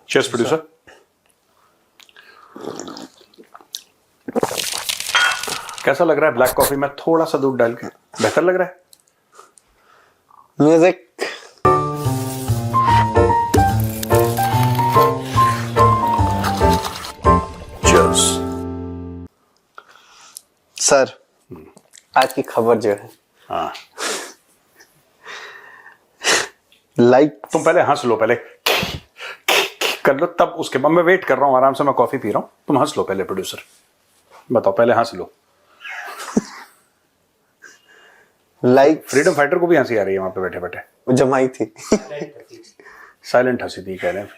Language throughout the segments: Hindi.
Cheers producer. कैसा लग रहा है ब्लैक कॉफी में थोड़ा सा दूध डाल के? बेहतर लग रहा है? म्यूजिक। चीयर्स। सर आज की खबर जो है, हाँ, लाइक तुम पहले हंस लो, पहले कर लो, तब उसके बाद मैं वेट कर रहा हूँ आराम से, मैं कॉफी पी रहा हूँ, तुम हंस लो पहले। प्रोड्यूसर बताओ, पहले हंस लो। लाइक फ्रीडम फाइटर को भी हंसी आ रही है वहां पे बैठे बैठे। जमाई थी। साइलेंट हंसी थी कह रहे हैं।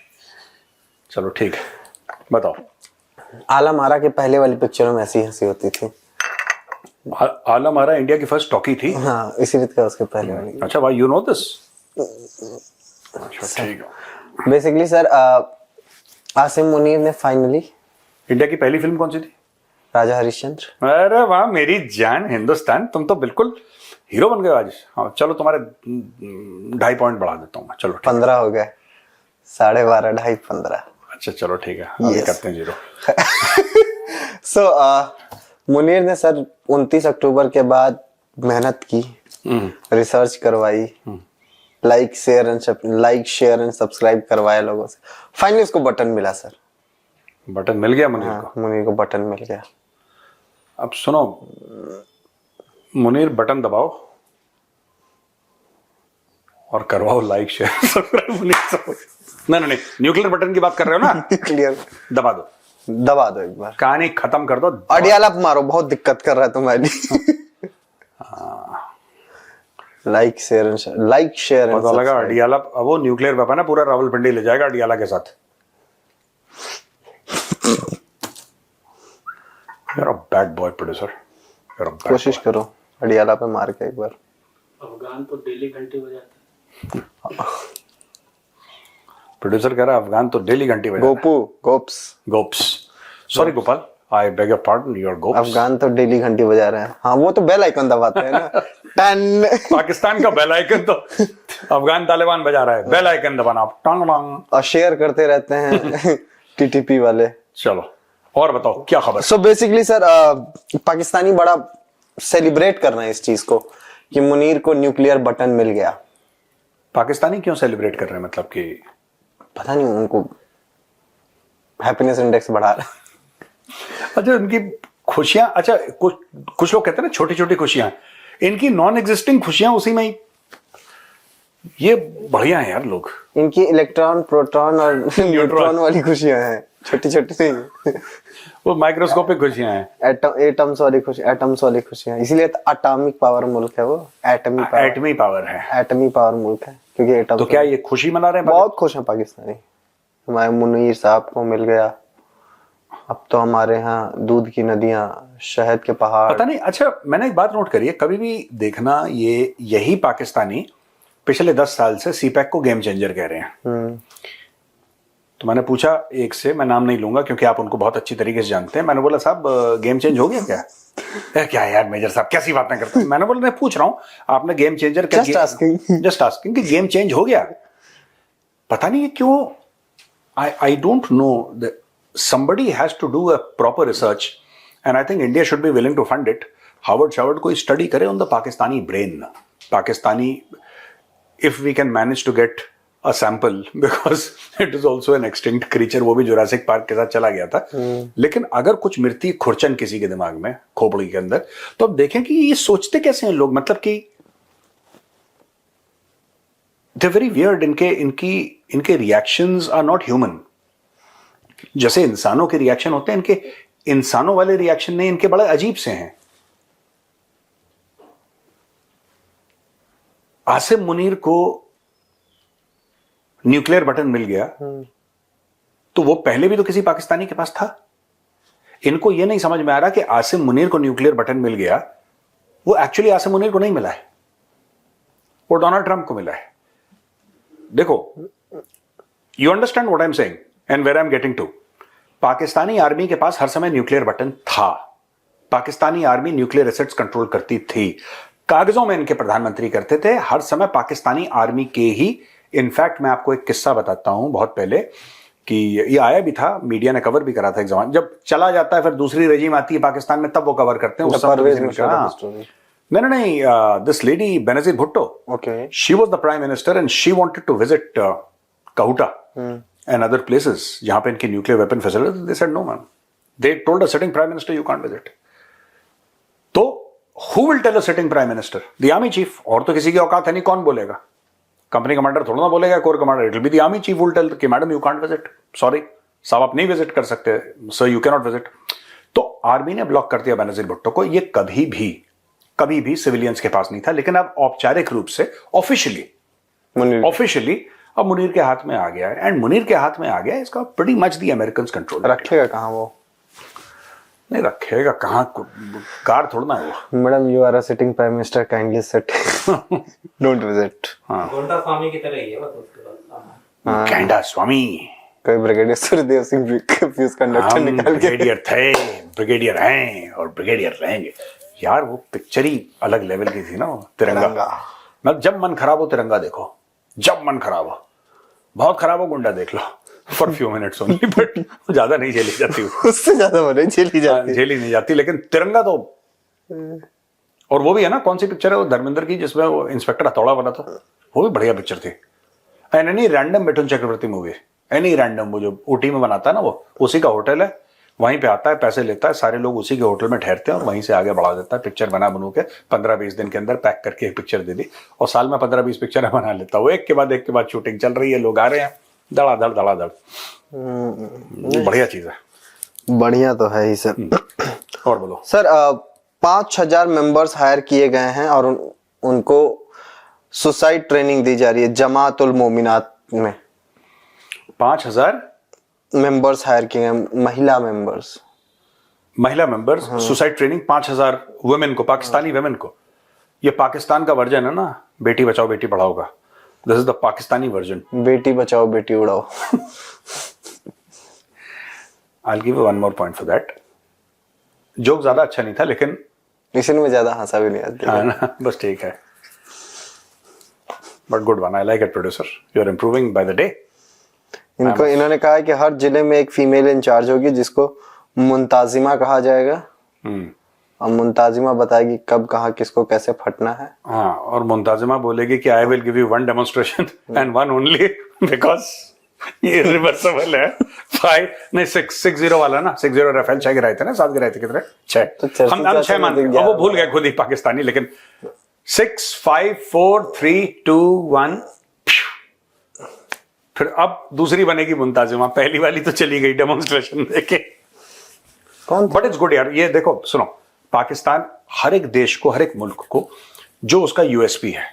चलो ठीक है, बताओ। आलम आरा के पहले वाली पिक्चरों में ऐसी हंसी होती थी। आलम आरा इंडिया की फर्स्ट टॉकी थी। हाँ, इसीलिए तो उसके पहले वाली। अच्छा भाई, यू नो दिस? अच्छा ठीक है। बेसिकली सर, आसिम मुनीर ने फाइनली इंडिया की पहली फिल्म कौन सी थी? राजा हरिश्चंद्र। अरे वाह मेरी जान हिंदुस्तान, तुम तो बिल्कुल हीरो बन गए आज। हाँ चलो, तुम्हारे 2.5 पॉइंट बढ़ा देता हूँ मैं। चलो 15 हो गए, 12.5, 2.5, 15। अच्छा चलो ठीक है, अभी करते हैं 0। सो मुनीर ने सर 29 अक्टूबर के बाद मेहनत की, रिसर्च करवाई, लाइक शेयर एंड सब्सक्राइब करवाया लोगों से। फाइनली उसको बटन मिला सर। बटन मिल गया मुनीर को? मुनीर को बटन मिल गया। अब सुनो मुनीर, बटन दबाओ और करवाओ लाइक शेयर सब्सक्राइब। नहीं नहीं, न्यूक्लियर बटन की बात कर रहे हो ना? क्लियर। दबा दो एक बार, कहानी खत्म कर दो। अडियाला मारो, बहुत दिक्कत कर रहा है तुम्हारी। लाइक शेयर पता लगा अडियाला, अब वो न्यूक्लियर वेपन है, पूरा रावलपिंडी ले जाएगा अडियाला के साथ। You're a bad boy, producer. You're a bad कोशिश boy. करो अडियाला पे मार के एक बार। अफगान तो डेली घंटी बजाते हैं। प्रोड्यूसर कह रहा है अफगान तो डेली घंटी बजाता है। Gops. Sorry Gopal, I beg your pardon, your Gops. अफगान तो डेली घंटी बजा रहे हैं। हाँ, वो तो बेल आइकन दबाते हैं ना। टन। पाकिस्तान का बेल आइकन तो अफगान तालिबान बजा रहा है, बेल आइकन दबाना टंग टंग, और शेयर करते रहते हैं टीटीपी वाले। चलो और बताओ क्या खबर? सो बेसिकली सर, पाकिस्तानी बड़ा सेलिब्रेट कर रहे हैं इस चीज को कि मुनीर को न्यूक्लियर बटन मिल गया। पाकिस्तानी क्यों सेलिब्रेट कर रहे हैं? मतलब कि पता नहीं, उनको हैप्पीनेस इंडेक्स बढ़ा रहा है। अच्छा उनकी खुशियां, अच्छा कुछ लोग कहते हैं ना छोटी छोटी खुशियां, इनकी नॉन एग्जिस्टिंग खुशियां उसी में ही। ये बढ़िया है यार लोग। इनकी इलेक्ट्रॉन, प्रोटॉन और न्यूट्रॉन वाली खुशियां हैं, छोटी छोटी नहीं। वो माइक्रोस्कोपिक खुशियां हैं। एटम्स वाली खुशियां, इसीलिए तो एटॉमिक पावर मुल्क है वो। एटमी पावर है, एटमी पावर मुल्क है क्योंकि एटम। तो क्या ये खुशी मना रहे हैं? बहुत खुश हैं पाकिस्तानी। हमारे मुनीर साहब को मिल गया, अब तो हमारे यहाँ दूध की नदियां, शहद के पहाड़। पता नहीं। अच्छा मैंने एक बात नोट करी है, कभी भी देखना ये यही पाकिस्तानी पिछले 10 साल से सीपैक को गेम चेंजर कह रहे हैं। तो मैंने पूछा एक से, मैं नाम नहीं लूंगा क्योंकि आप उनको बहुत अच्छी तरीके से जानते हैं, मैंने बोला साहब गेम चेंज हो गया क्या? क्या यार मेजर साहब कैसी बातें करते हैं? मैंने बोला मैं पूछ रहा हूं, आपने गेम चेंजर क्या? जस्ट आस्किंग कि गेम चेंज हो गया। पता नहीं क्यों, आई don't no, somebody has to do a proper research and I think India should be willing to fund it. Harvard कोई स्टडी करे on the Pakistani brain, Pakistani, if we can manage to get a sample because it is also an extinct creature, वो भी जुरासिक पार्क के साथ चला गया था। लेकिन अगर कुछ मृत्यु खुरचन किसी के दिमाग में, खोपड़ी के अंदर, तो अब देखें कि ये सोचते कैसे हैं लोग। मतलब कि they're very weird, इनके रिएक्शंस आर नॉट ह्यूमन। जैसे इंसानों के रिएक्शन होते हैं, इनके इंसानों वाले रिएक्शन नहीं, इनके बड़े अजीब से हैं। आसिम मुनीर को न्यूक्लियर बटन मिल गया, तो वो पहले भी तो किसी पाकिस्तानी के पास था। इनको यह नहीं समझ में आ रहा कि आसिम मुनीर को न्यूक्लियर बटन मिल गया, वो एक्चुअली आसिम मुनीर को नहीं मिला है, वो डोनाल्ड ट्रंप को मिला है। देखो, you understand what I am saying and where I am getting to. Pakistani army के पास हर समय न्यूक्लियर बटन था। Pakistani army nuclear assets control करती थी, कागजों में इनके प्रधानमंत्री करते थे, हर समय पाकिस्तानी आर्मी के ही। इनफैक्ट मैं आपको एक किस्सा बताता हूं बहुत पहले कि ये आया भी था, मीडिया ने कवर भी करा था एक जमाना, जब चला जाता है फिर दूसरी रेजिम आती है पाकिस्तान में तब वो कवर करते हैं। उस समय तो परवेज किसी ने मुशर्रफ कहा, स्टोरी। नहीं, this lady Benazir Bhutto, Okay. she was the prime minister and she wanted to visit Kahuta and other places जहां पे इनकी nuclear weapon facility, they said no man, they told a sitting prime minister you can't visit। तो who will tell a sitting prime minister? The army chief। और तो किसी की औकात है नहीं, कौन बोलेगा? कंपनी कमांडर थोड़ा ना बोलेगा, core commander, it will be the army chief will tell कि madam you can't visit, sorry साहब आप नहीं विजिट कर सकते, sir you can not visit. तो आर्मी ने ब्लॉक कर दिया बेनजीर भुट्टो को। ये कभी भी सिविलियंस के पास नहीं था, लेकिन अब औपचारिक रूप से ऑफिशियली अब मुनीर के हाथ में आ गया है। एंड मुनीर के हाथ में आ गया है, इसका pretty much the American control. रखेगा कहाँ वो? नहीं रखेगा कहाँ, कार थोड़ा ना है वो। Madam you are a sitting prime minister, kindly sit, don't visit. गोंडा स्वामी की तरह ही है बस उसके बाद। कैंडा स्वामी, कोई brigadier Suryadev Singh fuse conductor निकाल के ब्रिगेडियर थे, ब्रिगेडियर हैं और ब्रिगेडियर रहेंगे। यार वो पिक्चर ही अलग लेवल की थी ना, तिरंगा। मतलब जब मन खराब हो तिरंगा देखो, जब मन खराब हो, बहुत खराब हो गुंडा देख लो for few minutes only, but ज्यादा नहीं झेली जाती, उससे ज्यादा वो नहीं झेली जाती, झेली नहीं जाती। लेकिन तिरंगा तो, और वो भी है ना, कौन सी पिक्चर है वो धर्मेंद्र की जिसमें वो इंस्पेक्टर हथौड़ा बना था, वो भी बढ़िया पिक्चर थी। And any random Mithun Chakraborty movie, any random, वो जो ऊटी में बनाता है ना, वो उसी का होटल है, वहीं पे आता है, पैसे लेता है, सारे लोग उसी के होटल में ठहरते हैं और वहीं से आगे बढ़ा देता है। पिक्चर बना बनू के 15-20 दिन के अंदर पैक करके एक पिक्चर दे दी, और साल में 15-20 पिक्चर बना लेता है वो, एक के बाद शूटिंग चल रही है, लोग आ रहे हैं, धड़ाधड़। बढ़िया चीज है, बढ़िया तो है ही सर। और बोलो सर 5,000 मेंबर्स हायर किए गए हैं और उनको सुसाइड ट्रेनिंग दी जा रही है जमातुल मोमिनात में। 5,000 मेंबर्स हायर किए हैं, महिला मेंबर्स सुसाइड ट्रेनिंग 5,000 वुमेन को, पाकिस्तानी वुमेन को। ये पाकिस्तान का वर्जन है ना, बेटी बचाओ बेटी पढ़ाओ का। This is the Pakistani version. Beti Bachao Beti उड़ाओ। I'll give you one more point for that। Joke ज्यादा अच्छा नहीं था, लेकिन इसमें ज्यादा हंसा भी नहीं आता। हाँ ना, बस ठीक है, but good one, I like it producer, you are improving by the day. इन्होंने कहा है कि हर जिले में एक फीमेल इंचार्ज होगी जिसको मुंताजिमा कहा जाएगा, और मुंताजिमा बताएगी कब कहाँ किसको कैसे फटना है। हाँ, और मुंताजिमा बोलेगी कि I will give you one demonstration and one only, because ये रिवर्सिबल है। 6-0 वाला ना, 6-0 राफेल 6 गिराए थे ना, 7 गिराए थे, कितने? 6। हम 6 मानते हैं, वो भूल गए खुद ही पाकिस्तानी, लेकिन 6, 5, 4, 3, 2, 1। फिर अब दूसरी बनेगी मुंताजिमा, पहली वाली तो चली गई डेमोन्स्ट्रेशन देके। कौन? बट इट्स गुड यार। ये देखो सुनो, पाकिस्तान हर एक देश को, हर एक मुल्क को जो उसका यूएसपी है,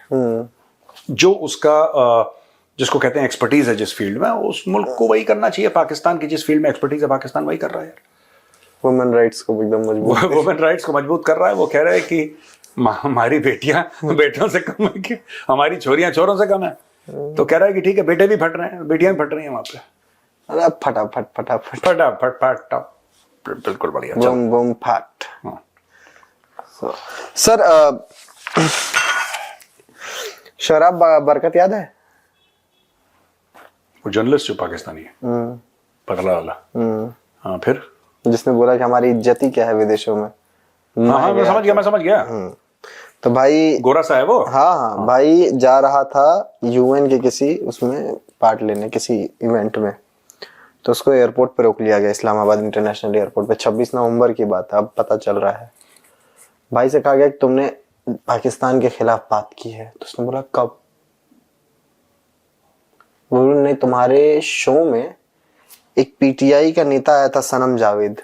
जो उसका जिसको कहते हैं एक्सपर्टीज है जिस फील्ड में, उस मुल्क को वही करना चाहिए। पाकिस्तान की जिस फील्ड में एक्सपर्टीज है, पाकिस्तान वही कर रहा है यार। वुमेन राइट्स को एकदम मजबूत, वुमेन राइट्स को मजबूत कर रहा है। वो कह रहा है कि हमारी बेटियां बेटों से कम है, कि हमारी छोरियां छोरों से कम है। तो कह रहा है कि ठीक है, बेटे भी फट रहे हैं, बेटियां भी फट रही हैं वहां पे। अरे फटाफट बिल्कुल बढ़िया। बम बम फट। हाँ। सर शराब बरकत याद है? वो जर्नलिस्ट जो पाकिस्तानी है, पतला वाला। हाँ, फिर जिसने बोला कि हमारी इज्जत ही क्या है विदेशों में। हाँ, मैं समझ गया। तो भाई गोरा सा है वो। हाँ, भाई जा रहा था यूएन के किसी उसमें पार्ट लेने, किसी इवेंट में, तो उसको एयरपोर्ट पे रोक लिया गया, इस्लामाबाद इंटरनेशनल एयरपोर्ट पे। 26 नवंबर की बात है, अब पता चल रहा है। भाई से कहा गया कि तुमने पाकिस्तान के खिलाफ बात की है, तो उसने बोला कब? बोलो नहीं, तुम्हारे शो में एक पीटीआई का नेता आया था, सनम जावेद,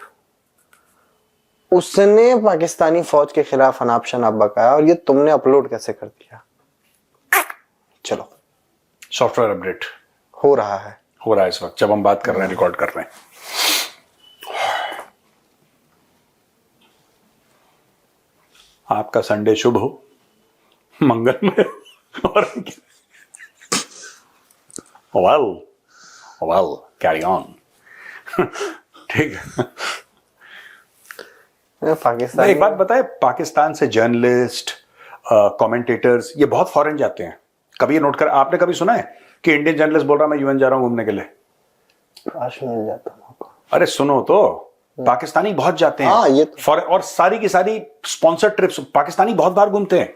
उसने पाकिस्तानी फौज के खिलाफ अनाप शनाप बकाया, और ये तुमने अपलोड कैसे कर दिया? चलो, सॉफ्टवेयर अपडेट हो रहा है इस वक्त, जब हम बात कर रहे हैं, रिकॉर्ड कर रहे हैं। आपका संडे शुभ हो, मंगलमय। और वेल कैरी ऑन। ठीक है। पाकिस्तान। एक बात बताए, पाकिस्तान से जर्नलिस्ट, कमेंटेटर्स, ये बहुत फॉरेन जाते हैं। कभी ये नोट कर, आपने कभी सुना है कि इंडियन जर्नलिस्ट बोल रहा मैं यूएन जा रहा हूं घूमने के लिए? काश मिल जाता मौका। अरे सुनो तो, पाकिस्तानी बहुत जाते हैं। हाँ, ये तो। और सारी की सारी स्पॉन्सर ट्रिप्स पाकिस्तानी बहुत बार घूमते हैं।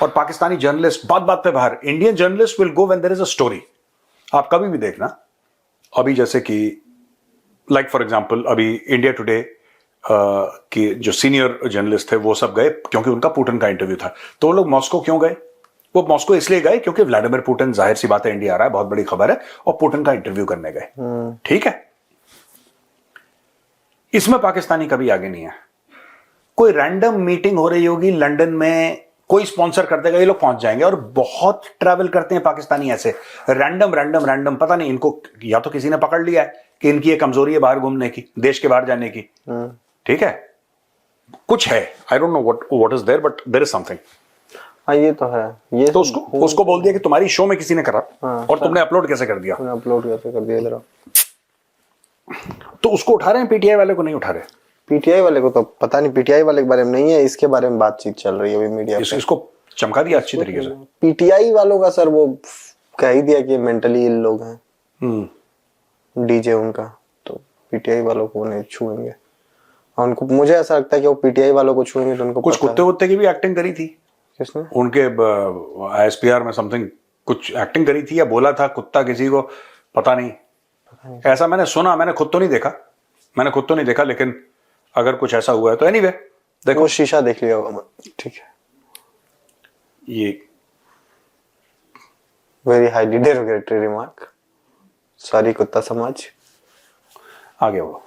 और पाकिस्तानी जर्नलिस्ट बात बात पे बाहर, Indian journalist will go when there is a story. आप कभी भी देखना, अभी जैसे कि लाइक फॉर एग्जांपल अभी इंडिया टुडे की जो सीनियर जर्नलिस्ट थे वो सब गए क्योंकि उनका पुतिन का इंटरव्यू था। तो वो लोग मॉस्को क्यों गए? वो मॉस्को इसलिए गए क्योंकि व्लादिमीर पुतिन, जाहिर सी बात है, इंडिया आ रहा है, बहुत बड़ी खबर है, और पुतिन का इंटरव्यू करने गए। ठीक है, इसमें पाकिस्तानी कभी आगे नहीं है। कोई रैंडम मीटिंग हो रही होगी लंदन में, कोई स्पॉन्सर कर देगा, ये लोग पहुंच जाएंगे। और बहुत ट्रैवल करते हैं पाकिस्तानी ऐसे रैंडम, पता नहीं इनको या तो किसी ने पकड़ लिया है कि इनकी ये कमजोरी है बाहर घूमने की, देश के बाहर जाने की। ठीक है, कुछ है, I don't know what is there, but there is something. हाँ, ये तो है। ये तो उसको बोल दिया कि तुम्हारी शो में किसी ने करा, और तुमने अपलोड कैसे कर दिया? अपलोड कैसे कर दिया इधर? तो उसको उठा रहे हैं, पीटीआई वाले को नहीं उठा रहे। पीटीआई वाले को तो पता नहीं, पीटीआई वाले के बारे में नहीं है, इसके बारे में बातचीत चल रही है अभी मीडिया पे। इसको चमका दिया अच्छी तरीके से। पीटीआई वालों का सर वो कह ही दिया कि मेंटली इल लोग हैं, डीजे उनका, तो पीटीआई वालों को नहीं छुएंगे। और उनको, मुझे ऐसा लगता है कि वो पीटीआई वालों को छुएंगे तो उनको कुछ कुत्ते वुत्ते की भी एक्टिंग करी थी किसने? उनके आईएसपीआर में, समथिंग कुछ एक्टिंग करी थी या बोला था कुत्ता किसी को, पता नहीं। ऐसा मैंने सुना, मैंने खुद तो नहीं देखा, लेकिन अगर कुछ ऐसा हुआ है तो एनीवे देखो, वो शीशा देख लिया होगा। ठीक है, ये very highly derogatory remark, sorry कुत्ता समाज। आगे वो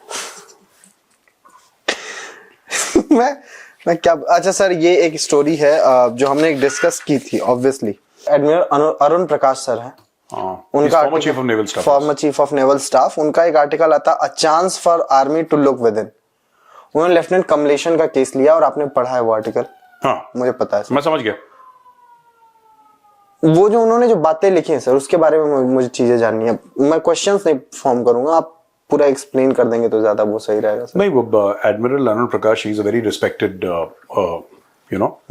मैं क्या, अच्छा सर, ये एक स्टोरी है जो हमने डिस्कस की थी। Obviously admiral Arun Prakash sir है, उनका former chief of naval staff, former chief of naval staff. उनका एक आर्टिकल आता, a chance for army to look within. उन्होंने लेफ्टिनेंट कमलेशन का केस लिया, और आपने पढ़ा है वो आर्टिकल? हाँ, मुझे पता है सर। मैं समझ गया। वो जो उन्होंने जो बातें लिखी हैं सर, उसके बारे में मुझे चीजें जाननी है। मैं क्वेश्चंस नहीं फॉर्म करूंगा, आप पूरा एक्सप्लेन कर देंगे तो ज्यादा वो सही रहेगा सर। नहीं, वो admiral Arun Prakash, he is a very respected you know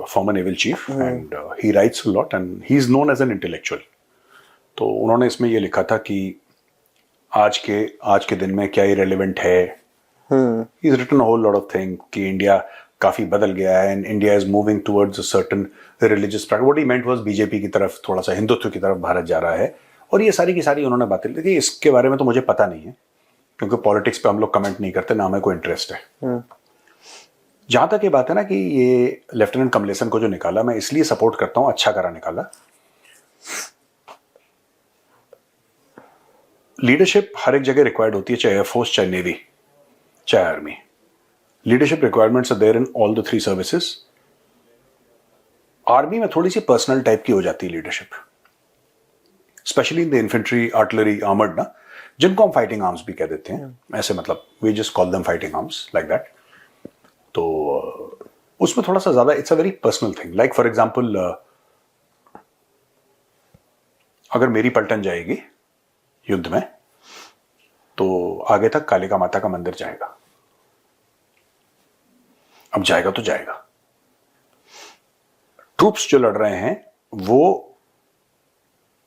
former naval chief, and he writes a lot and he is known as an intellectual. तो उन्होंने इसमें ये लिखा था कि आज के दिन में क्या irrelevant है। He's written a whole lot of things कि इंडिया काफी बदल गया है and India is moving towards a certain religious practice. What he meant was BJP की तरफ, थोड़ा सा हिंदुत्व की तरफ भारत जा रहा है। और ये सारी की सारी उन्होंने बातें लिखी। इसके बारे में तो मुझे पता नहीं है, क्योंकि पॉलिटिक्स पे हम लोग कमेंट नहीं करते, ना हमें कोई इंटरेस्ट है। जहां तक ये बात है ना कि ये लेफ्टिनेंट कमलेसन को जो निकाला, मैं इसलिए सपोर्ट करता हूं, अच्छा करा निकाला। लीडरशिप हर एक जगह रिक्वायर्ड होती है, चाहे एयरफोर्स, चाहे नेवी, चाहे army. Leadership requirements are there in all the 3 services. Army में थोड़ी सी पर्सनल टाइप की हो जाती है leadership, specially in the infantry, artillery, armoured ना, जिनको हम फाइटिंग आर्म्स भी कह देते हैं, ऐसे मतलब we just call them fighting arms like that. तो उसमें थोड़ा सा ज्यादा, it's a very personal thing. Like for example, अगर मेरी पलटन जाएगी युद्ध में, तो आगे तक कालिका माता का मंदिर जाएगा। अब जाएगा तो जाएगा। ट्रूप्स जो लड़ रहे हैं वो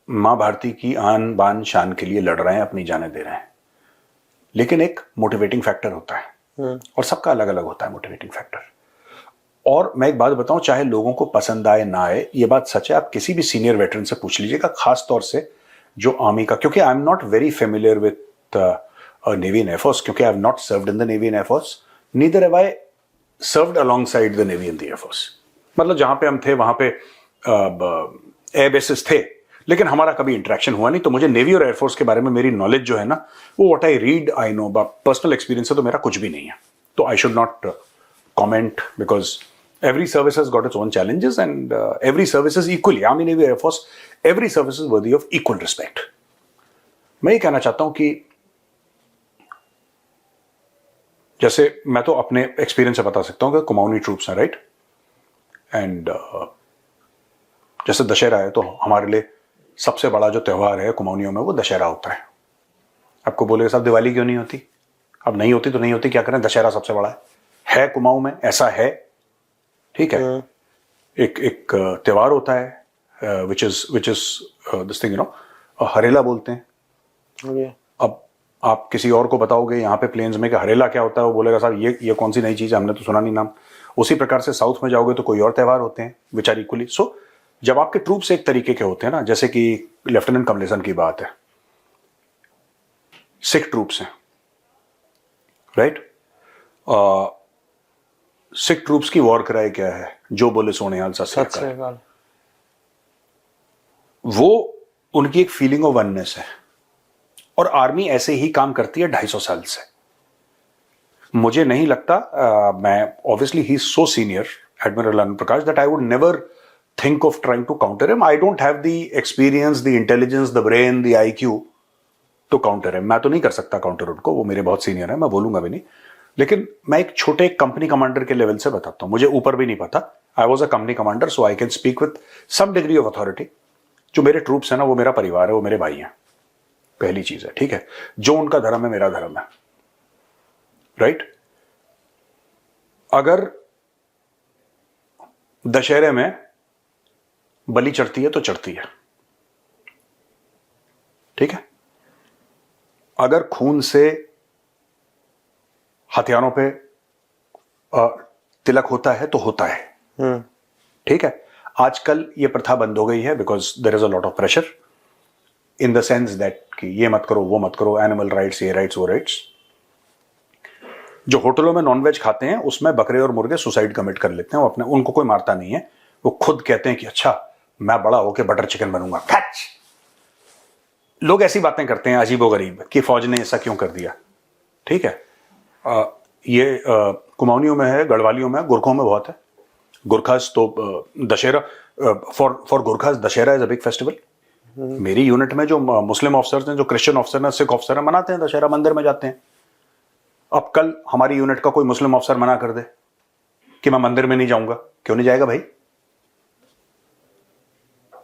मां भारती की आन बान शान के लिए लड़ रहे हैं, अपनी जानें दे रहे हैं। लेकिन एक मोटिवेटिंग फैक्टर होता है, और सबका अलग अलग होता है मोटिवेटिंग फैक्टर। और मैं एक बात बताऊं, चाहे लोगों को पसंद आए ना आए, ये बात सच है, आप किसी भी सीनियर वेटरन से पूछ लीजिएगा, खास तौर से जो आर्मी का, क्योंकि I am not very familiar with navy and air force, क्योंकि I have not served in the navy and air force, neither have I served alongside the navy and the air force. मतलब जहां पे हम थे वहां पे एयर बेसिस थे, लेकिन हमारा कभी इंटरेक्शन हुआ नहीं। तो मुझे नेवी और एयरफोर्स के बारे में मेरी नॉलेज जो है ना, वो what I read I know, personal experience से तो मेरा कुछ भी नहीं है। तो I should not comment, because every service has got its own challenges, and every service is equally, Army, Navy, Air Force, every service is worthy of equal respect. मैं ये कहना चाहता हूं कि जैसे मैं तो अपने एक्सपीरियंस से बता सकता हूं कि कुमाऊनी ट्रूप्स हैं, राइट, एंड जैसे दशहरा है, तो हमारे लिए सबसे बड़ा जो त्यौहार है कुमाऊनियों में वो दशहरा होता है। आपको बोलेगा साहब दिवाली क्यों नहीं होती? अब नहीं होती तो नहीं होती, क्या करें, दशहरा सबसे बड़ा है कुमाऊं में, ऐसा है, ठीक है। एक त्योहार होता है which is this thing, you know, Harela बोलते हैं, अब आप किसी और को बताओगे यहाँ पे प्लेन्स में कि हरेला क्या होता है, वो बोलेगा साहब ये कौन सी नई चीज़ है, हमने तो सुना नहीं नाम। उसी प्रकार से साउथ में जाओगे तो कोई और त्यौहार होते हैं विच आर इक्वली। सो जब आपके ट्रूप्स एक तरीके के होते हैं ना, जैसे कि लेफ्टिनेंट कमलेसन की बात है, सिख ट्रूप्स हैं, राइट? सिख ट्रूप्स की वॉर क्राई क्या है? जो बोले सोनिहाल सत श्री अकाल। वो उनकी एक फीलिंग ऑफ वननेस है, और आर्मी ऐसे ही काम करती है 250 साल से। मुझे नहीं लगता, मैं ऑब्वियसली ही is so senior admiral Anand Prakash that I would never think of trying to counter him. I don't have the experience, the intelligence, the brain, the IQ to counter him. मैं तो नहीं कर सकता काउंटर उनको, वो मेरे बहुत सीनियर है, मैं बोलूंगा भी नहीं। लेकिन मैं एक छोटे कंपनी कमांडर के लेवल से बताता हूं, मुझे ऊपर भी नहीं पता। I was a company commander, so I can speak with some degree of authority. जो मेरे ट्रूप्स है ना, वो मेरा परिवार है, वो मेरे भाई हैं, पहली चीज है, ठीक है? जो उनका धर्म है मेरा धर्म है, राइट? अगर दशहरे में बलि चढ़ती है तो चढ़ती है, ठीक है? अगर खून से हथियारों पे तिलक होता है तो होता है, ठीक है? आजकल ये प्रथा बंद हो गई है because there is a lot of pressure in the sense that कि ये मत करो, वो मत करो, एनिमल राइट्स, ये राइट्स, वो राइट्स। जो होटलों में नॉनवेज खाते हैं उसमें बकरे और मुर्गे सुसाइड कमिट कर लेते हैं, वो अपने, उनको कोई मारता नहीं है, वो खुद कहते हैं कि अच्छा मैं बड़ा होके बटर चिकन बनूंगा। कैच! लोग ऐसी बातें करते हैं अजीबोगरीब कि फौज ने ऐसा क्यों कर दिया, ठीक है? ये कुमाऊनियों में है, गढ़वालियों में, गुरखों में बहुत है। गुरखास तो Dussehra, for गुरखास Dussehra is a big festival. मेरी यूनिट में जो मुस्लिम ऑफिसर्स हैं, जो क्रिश्चियन ऑफिसर हैं, सिख ऑफिसर हैं, मनाते हैं दशहरा, मंदिर में जाते हैं। अब कल हमारी यूनिट का कोई मुस्लिम ऑफिसर मना कर दे कि मैं मंदिर में नहीं जाऊंगा, क्यों नहीं जाएगा भाई?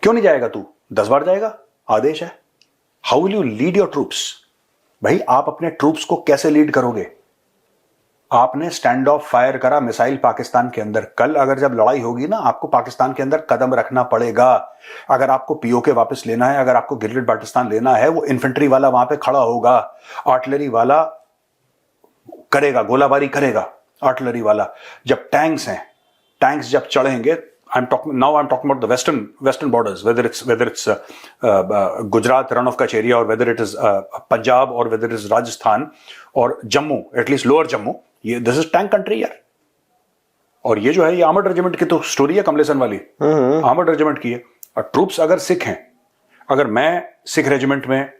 क्यों नहीं जाएगा? तू 10 बार जाएगा, आदेश है। How will you lead your troops? भाई आप अपने ट्रूप्स को कैसे लीड करोगे? आपने स्टैंड ऑफ फायर करा मिसाइल पाकिस्तान के अंदर, कल अगर जब लड़ाई होगी ना, आपको पाकिस्तान के अंदर कदम रखना पड़ेगा। अगर आपको POK वापस लेना है, अगर आपको गिलगित बाल्टिस्तान लेना है, वो इन्फेंट्री वाला वहां पे खड़ा होगा, आर्टिलरी वाला करेगा, गोलाबारी करेगा आर्टिलरी वाला। जब टैंक्स हैं, टैंक्स जब चढ़ेंगे, I'm talking about the western borders, whether it's Gujarat, Ran of Kacheria, or whether it is Punjab, or whether it is Rajasthan or Jammu, at least lower Jammu. ये this is tank country यार। और ये जो है, ये आर्मर्ड रेजिमेंट की तो स्टोरी है, कमलेसन वाली आर्मर्ड रेजिमेंट की है। और ट्रूप्स अगर सिख हैं, अगर मैं सिख रेजिमेंट में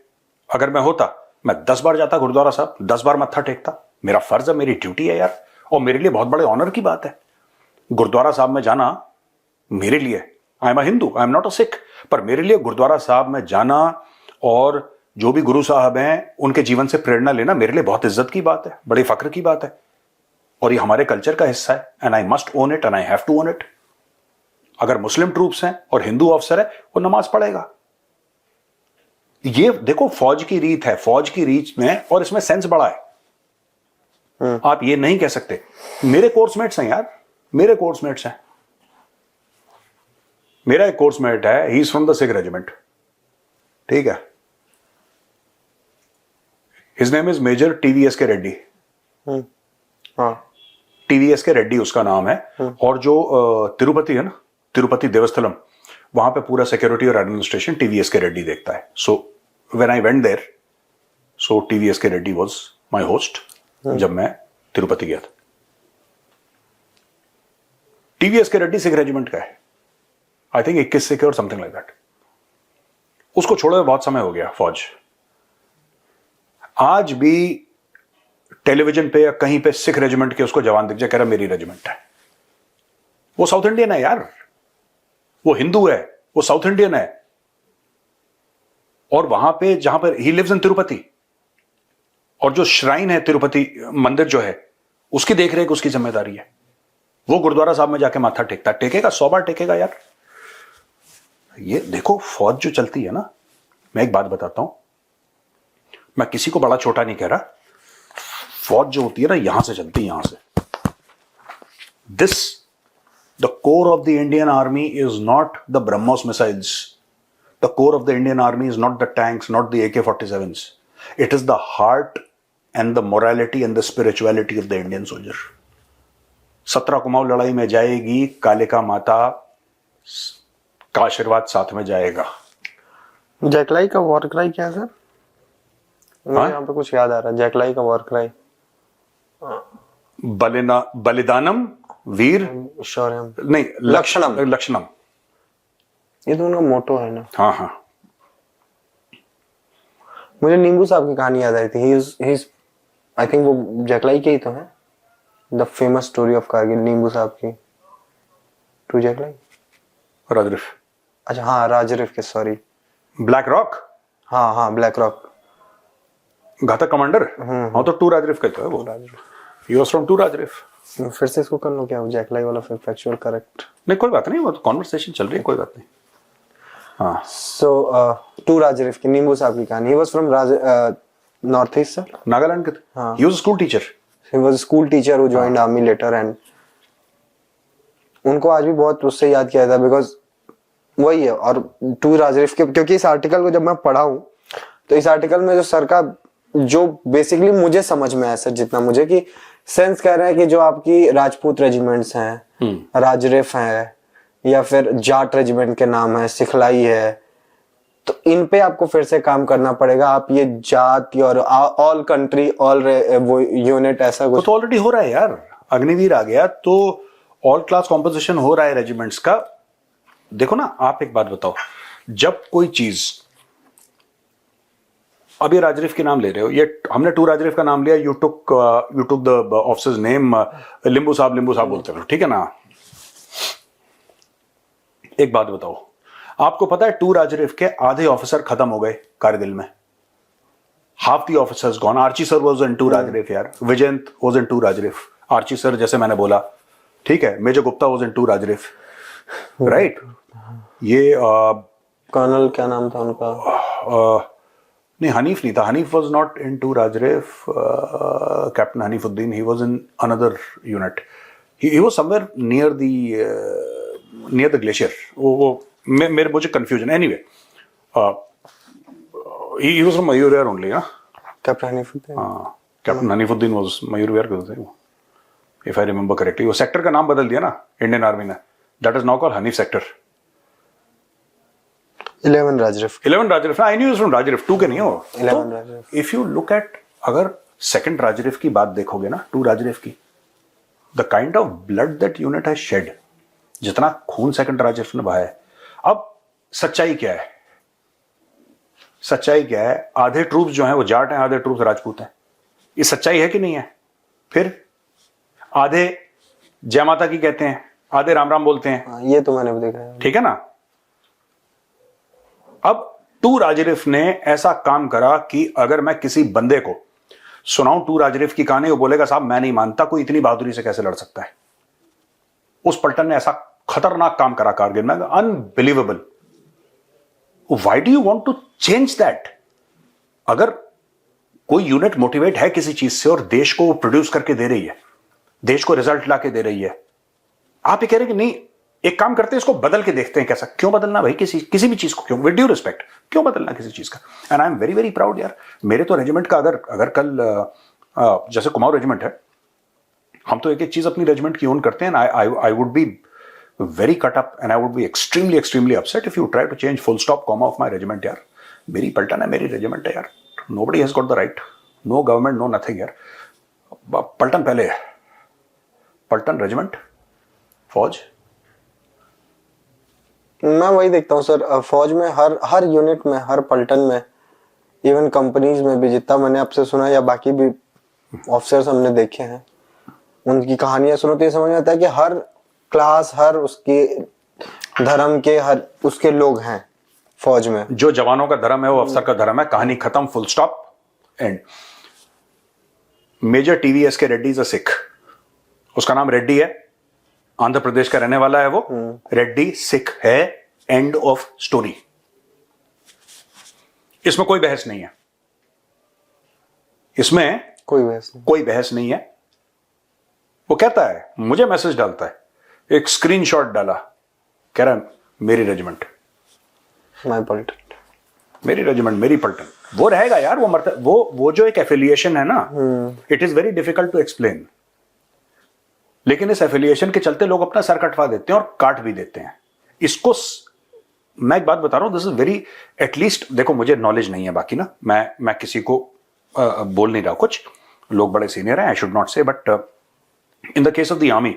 अगर मैं होता, मैं 10 बार जाता गुरुद्वारा साहब, 10 बार मत्था टेकता। मेरा फर्ज है, मेरी ड्यूटी है यार, और मेरे लिए बहुत बड़े ऑनर की बात है गुरुद्वारा साहब में जाना। मेरे लिए, I am a Hindu, I am not a Sikh, पर मेरे लिए गुरुद्वारा साहब में जाना और जो भी गुरु साहब हैं उनके जीवन से प्रेरणा लेना मेरे लिए बहुत इज्जत की बात है, बड़ी फक्र की बात है, और ये हमारे कल्चर का हिस्सा है। And I must own it and I have to own it. अगर मुस्लिम ट्रूप्स हैं और हिंदू ऑफिसर है, वो नमाज पढ़ेगा। ये देखो फौज की रीत है, फौज की रीत में, और इसमें सेंस बड़ा है। आप ये नहीं कह सकते। मेरे कोर्समेट्स हैं यार, मेरे कोर्समेट्स हैं। मेरा एक कोर्समेट है, he is from the Sikh regiment, ठीक है? His name is major TVS K Reddy. TVS K Reddy उसका नाम है। और जो तिरुपति है ना, तिरुपति देवस्थलम, वहां पे पूरा सिक्योरिटी और एडमिनिस्ट्रेशन TVS के रेड्डी देखता है। So when I went there, so TVS K Reddy was my host जब मैं तिरुपति गया था। TVS K Reddy Sikh regiment का है, आई थिंक 21 सिख और समथिंग लाइक दैट। उसको छोड़े हुए बहुत समय हो गया फौज। आज भी टेलीविजन पे या कहीं पे सिख रेजिमेंट के उसको जवान दिख जाए, कह रहा मेरी रेजिमेंट है। वो साउथ इंडियन है यार, वो हिंदू है, वो साउथ इंडियन है। और वहां पे जहां पर ही लिव्स इन तिरुपति, और जो श्राइन है तिरुपति मंदिर जो है, उसकी देखरेख उसकी जिम्मेदारी है। वो गुरुद्वारा साहब में जाके माथा टेकता, टेकेगा 100 बार टेकेगा यार। ये देखो फौज जो चलती है ना, मैं एक बात बताता हूं, मैं किसी को बड़ा छोटा नहीं कह रहा। फौज जो होती है ना, यहां से चलती है, यहां से। This the core of the Indian army is not the BrahMos missiles. The core of the Indian army is not the tanks, not the AK-47s. It is the heart and the morality and the spirituality of the Indian soldier. 17 Kumaon लड़ाई में जाएगी, कालिका माता का आशीर्वाद साथ में जाएगा। जैकलाई का वॉर क्राई क्या है सर? मुझे यहाँ पे कुछ याद आ रहा है, जैकलाई का वॉर क्राई। बलिदानम वीर शौर्यम नहीं, लक्षणम। लक्षणम, ये तो उनका मोटो है ना। हाँ हाँ। मुझे नींबू साहब की कहानी याद आई थी। ही इज आई थिंक वो जैकलाई के ही तो है। The famous story of Kargil, नींबू साहब की। टू जैकलाई, राजरिफ। अच्छा हाँ, राजरिफ के, सॉरी। ब्लैक रॉक, हाँ हाँ, ब्लैक रॉक, घातक कमांडर। हाँ तो टू राजरिफ का तो है वो। He was from two Rajrif. फिर से इसको कर लो क्या, वो जैकलाई वाला फिर फैक्चुअल करेक्ट? नहीं कोई बात नहीं, वो तो कॉन्वर्सेशन चल रही है, कोई बात नहीं। हाँ। सो टू राजरिफ की, नींबू साहब की कहानी। He was from north east sir, Nagaland के थे। हाँ। He was a school teacher। He was school teacher who joined army later, and उनको आज भी बहुत उससे याद किया था, बिकॉज वही है। और टू राजरिफ के, क्योंकि इस आर्टिकल को जब मैं पढ़ा हूँ तो इस आर्टिकल में जो सर का, जो बेसिकली मुझे समझ में आया सर, जितना मुझे कि सेंस कह रहे हैं कि जो आपकी राजपूत रेजिमेंट्स हैं, राजरिफ हैं, या फिर जाट रेजिमेंट के नाम है, सिखलाई है, तो इन पे आपको फिर से काम करना पड़ेगा। आप ये जाति और ऑल कंट्री ऑल वो यूनिट ऐसा कुछ तो ऑलरेडी हो रहा है यार। अग्निवीर आ गया तो ऑल क्लास कॉम्पोजिशन हो रहा है रेजिमेंट्स का। देखो ना, आप एक बात बताओ, जब कोई चीज, अब ये राजरिफ के नाम ले रहे हो, ये हमने टू राजरिफ का नाम लिया, you took the officers name, लिंबू साहब बोलते रहो, ठीक है ना। एक बात बताओ, आपको पता है टू राजरिफ के आधे ऑफिसर खत्म हो गए कारगिल में। Half the officers gone. Archie sir was in two Raj Rif यार, Vijayant was in two Raj Rif, Archie sir जैसे मैंने बोला, ठीक है। Major Gupta was in two Raj Rif, right. ये कर्नल क्या नाम था उनका? नहीं, हनीफ नहीं था, Hanif was not in two Raj Rif, captain Hanifuddin, he was in another unit, he was somewhere near the glacier. वो मुझे confusion, anyway he was from Mayur Vihar only, ना। कैप्टन हनीफुद्दीन, हाँ, कैप्टन हनीफुद्दीन वाज मयूर विहार के थे वो, इफ आई रिमेंबर करेक्टली। वो सेक्टर का नाम बदल दिया ना इंडियन आर्मी ने, that is now called Hanif sector. 11 Raj Rif. 11 Raj Rif, I knew from Raj Rif, 2 के नहीं हो। 11 Raj Rif. If you look at, अगर सेकंड राजरिफ की बात देखोगे ना, टू राजरिफ की, the kind of blood that unit has shade, जितना खून सेकंड राजरिफ ने बहाया है। अब सच्चाई क्या है? सच्चाई क्या है? आधे ट्रूप्स जो हैं वो जाट हैं, आधे ट्रूप्स राजपूत हैं। ये सच्चाई है कि नहीं है? फिर आधे जय माता की कहते हैं, आधे राम राम बोलते हैं। ये तो मैंने भी देखा है, ठीक है ना। अब टू राजरिफ ने ऐसा काम करा कि अगर मैं किसी बंदे को सुनाऊं टू राजरिफ की कहानी, वो बोलेगा साहब मैं नहीं मानता, कोई इतनी बहादुरी से कैसे लड़ सकता है। उस पलटन ने ऐसा खतरनाक काम करा कारगिल में, unbelievable. Why do you want to change that? अगर कोई यूनिट मोटिवेट है किसी चीज से और देश को प्रोड्यूस करके दे रही है, देश को रिजल्ट ला के दे रही है, आप ये कह रहे हैं कि नहीं, एक काम करते हैं, इसको बदल के देखते हैं कैसा। क्यों बदलना भाई? किसी भी चीज को क्यों, विद ड्यू रिस्पेक्ट, क्यों बदलना किसी चीज का? And I am very very proud यार। मेरे तो रेजिमेंट का अगर कल जैसे कुमाऊं रेजिमेंट है, हम तो एक एक चीज अपनी रेजिमेंट की ओन करते हैं। I would be very cut up and I would be extremely upset if you try to change full stop comma of my regiment यार। मेरी पलटन है, मेरी रेजिमेंट है यार। Nobody has got the right, no government, no nothing यार। पलटन पहले है, पलटन, रेजिमेंट, फौज। मैं वही देखता हूँ सर, फौज में हर यूनिट में, हर पलटन में, इवन कंपनीज में भी, जितना मैंने आपसे सुना या बाकी भी ऑफिसर्स हमने देखे हैं, उनकी कहानियां सुनो तो ये समझ में आता है कि हर क्लास, हर उसके धर्म के, हर उसके लोग हैं फौज में। जो जवानों का धर्म है वो अफसर का धर्म है, कहानी खत्म, full stop, end. Major TVS K Reddy is a Sikh, उसका नाम रेड्डी है, आंध्र प्रदेश का रहने वाला है वो, रेड्डी सिख है, एंड ऑफ स्टोरी। इसमें कोई बहस नहीं है, इसमें कोई बहस नहीं, कोई बहस नहीं है। वो कहता है, मुझे मैसेज डालता है, एक स्क्रीनशॉट डाला, कह रहा है मेरी रेजिमेंट, माय पलटन। मेरी रेजिमेंट, मेरी पलटन, वो रहेगा यार, वो मरता, वो जो एक एफिलिएशन है ना, it is very difficult to explain. लेकिन इस एफिलिएशन के चलते लोग अपना सर कटवा देते हैं और काट भी देते हैं इसको। मैं एक बात बता रहा हूं, दिस इज वेरी, एटलीस्ट देखो मुझे नॉलेज नहीं है बाकी ना, मैं किसी को बोल नहीं रहा, कुछ लोग बड़े सीनियर हैं, आई शुड नॉट से, but in the case of the army,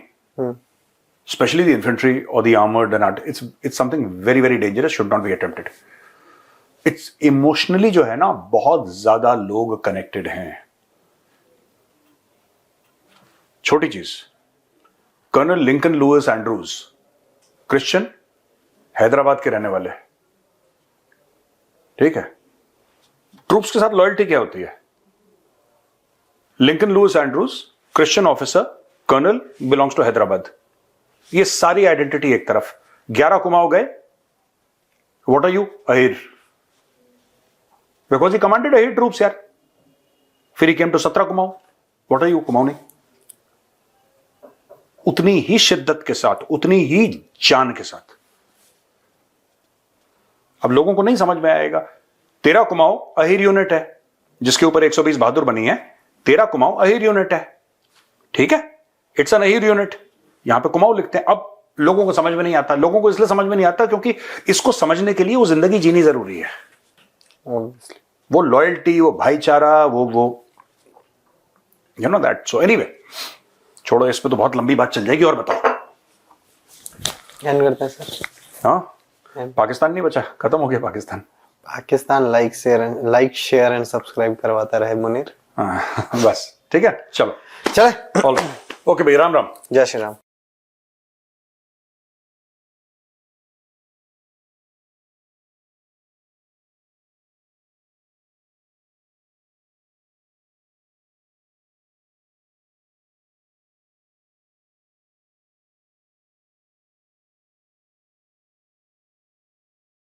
especially the infantry or the armored and it's something very very dangerous, should not be attempted. It's emotionally जो है ना, बहुत ज्यादा लोग कनेक्टेड हैं। छोटी चीज, colonel Lincoln Lewis Andrews, Christian, Hyderabad के रहने वाले, ठीक है। ट्रूप्स के साथ लॉयल्टी क्या होती है? Lincoln Lewis Andrews, Christian officer, colonel, belongs to Hyderabad. ये सारी आइडेंटिटी एक तरफ। 11 कुमाऊं गए, what are you? Ahir, because he commanded Ahir troops यार। फिर he came to 17 Kumaon, what are you? Kumaon नहीं। उतनी ही शिद्दत के साथ, उतनी ही जान के साथ। अब लोगों को नहीं समझ में आएगा, 13 कुमाऊं अहिर यूनिट है, जिसके ऊपर 120 बहादुर बनी है। 13 कुमाऊं अहिर यूनिट है, ठीक है, इट्स एन अहिर यूनिट। यहां पे कुमाऊं लिखते हैं। अब लोगों को समझ में नहीं आता, लोगों को इसलिए समझ में नहीं आता क्योंकि इसको समझने के लिए वो जिंदगी जीनी जरूरी है। वो लॉयल्टी, वो भाईचारा, वो you know that. So anyway, छोड़ो, इस पे तो बहुत लंबी बात चल जाएगी। और बताओ, एंड करते हैं सर। हाँ, पाकिस्तान नहीं बचा, खत्म हो गया Pakistan. Pakistan like share and subscribe करवाता रहे मुनीर। हाँ, बस ठीक है, चलो चले। ओके भाई, राम राम। जय श्री राम।